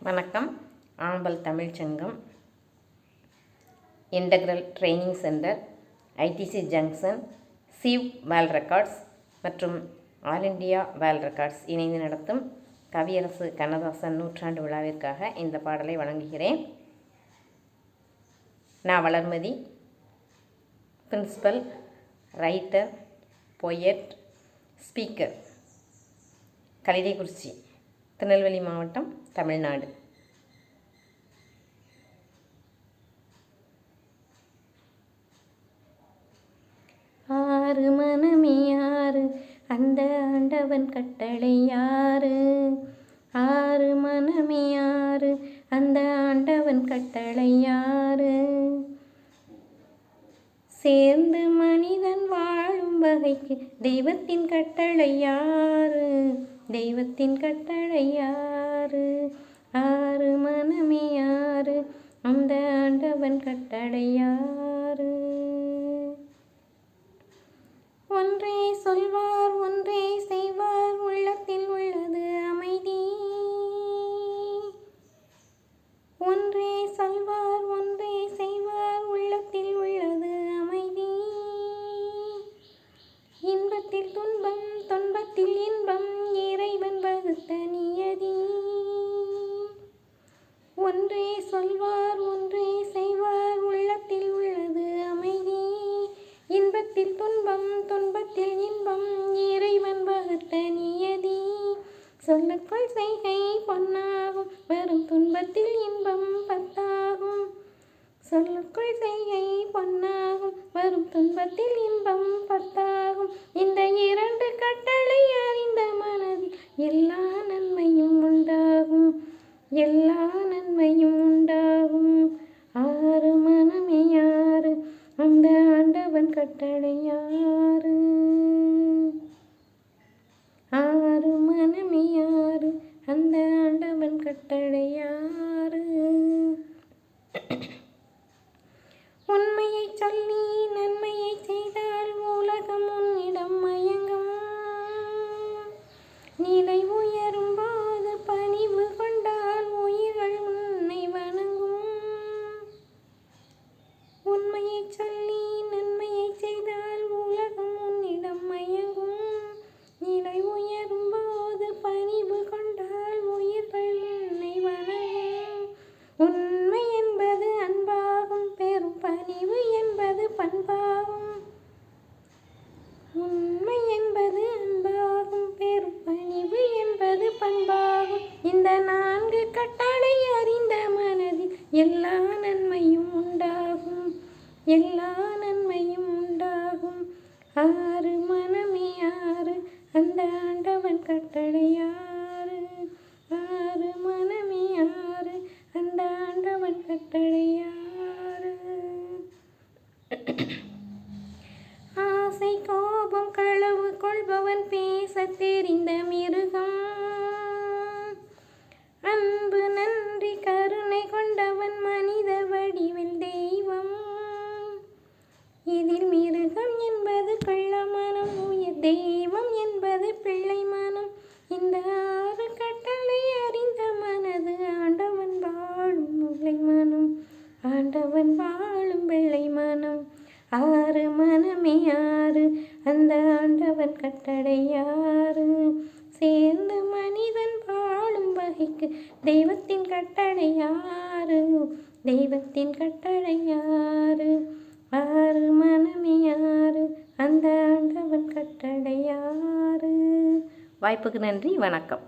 வணக்கம். ஆம்பல் தமிழ்ச் சங்கம், integral training centre, ITC junction, Shiv world records மற்றும் ஆல் இண்டியா வேர்ல்ட் ரெக்கார்ட்ஸ் இணைந்து நடத்தும் கவியரசு கண்ணதாசன் நூற்றாண்டு விழாவிற்காக இந்த பாடலை வழங்குகிறேன். நான் Valarmathi, principal, writer, poet, speaker, Kalidaikurichi, Tirunelveli மாவட்டம், தமிழ்நாடு. ஆறு மனமே யாரு, அந்த ஆண்டவன் கட்டளை யாரு? ஆறு மனமே யாரு, அந்த ஆண்டவன் கட்டளை யாரு? சேர்ந்து மனிதன் வாழும் வகைக்கு தெய்வத்தின் கட்டளை யாரு? தெய்வத்தின் கட்டளை யாரு? ஆறு மனமே யாரு, அந்த ஆண்டவன் கட்டளை யாரு? ஒன்றே சொல்வார், ஒன்றே செய்வார், உள்ளத்தில் உள்ளது அமைதி. ஒன்றே சொல்வார், ஒன்றே செய்வார், உள்ளத்தில் உள்ளது அமைதி. இன்பத்தில் துன்பம், துன்பத்தில் இன்பம், இறைவன் வகுத்த நியதி. ஒன்றே சொல்வார், ஒன்றே செய்வார், உள்ளத்தில் உள்ளது அமைதி. இன்பத்தில் துன்பம், துன்பத்தில் இன்பம், இறைவன் வகுத்த நியதி. சொல்லுக்குள் செய்கை பொன்னாகும், வரும் துன்பத்தில் இன்பம் பத்தாகும். சொல்லுக்குள் செய்கை பொன்னாகும், வரும் துன்பத்தில் இன்பம் பத்தாகும். இந்த இரண்டு கட்டளை அறிந்த மனதில் எல்லா நன்மையும் உண்டாகும், எல்லா நன்மையும் உண்டாகும். ஆறு மனமே யாரு, அந்த ஆண்டவன் கட்டளை யாரு? ஆறு மனமே யாரு, அந்த ஆண்டவன் கட்டளை யாரு? உண்மையை சொல்லி நன்மையை செய்தால் உலகம் உன்னிடம் மயங்கும். நிலை உயரும் போது பணிவு கொண்டால் உயிர்கள் உன்னை வணங்கும். உண்மையை சொல்லி நன்மையை செய்தால் உலகம் உன்னிடம் மயங்கும். நிலை உயரும் போது பணிவு கொண்டால் உயிர்கள் உன்னை வணங்கும். உண்மை என்பது அன்பாகும், பெரும் பணிவு என்பது பண்பாகும். உண்மை என்பது அன்பாகும், பெரும் பணிவு என்பது பண்பாகும். இந்த நான்கு கட்டளை அறிந்த மனதில் எல்லா நன்மையும் உண்டாகும், எல்லா நன்மையும் உண்டாகும். ஆறு மனமே யாரு, அந்த ஆண்டவன் கட்டளை யாரு? ஆறு மனமே யாரு, அந்த ஆண்டவன் கட்டளை யாரு? ஆசை கோபம் களவு கொள்பவன் பேச தெரிந்த மிருகம். அன்பு நன்றி கருணை கொண்டவன் மனித வடிவில் தெய்வம். இதில் மிருகம் என்பது கள்ள மனம், உயிர் தெய்வம் என்பது பிள்ளை மனம். இந்த ஆறு கட்டளை அறிந்த மனது ஆண்டவன் வாழும் வெள்ளை மனம், ஆண்டவன் வாழும் வெள்ளை மனம். ஆறு மனமே யாரு, அந்த ஆண்டவன் கட்டளை யாரு? சேர்ந்து மனிதன் வாழும் வகைக்கு தெய்வத்தின் கட்டளை யாரு? தெய்வத்தின் கட்டளை யாரு? ஆறு மனமே யாரு, அந்த ஆண்டவன் கட்டளை யாரு? வாய்ப்புக்கு நன்றி. வணக்கம்.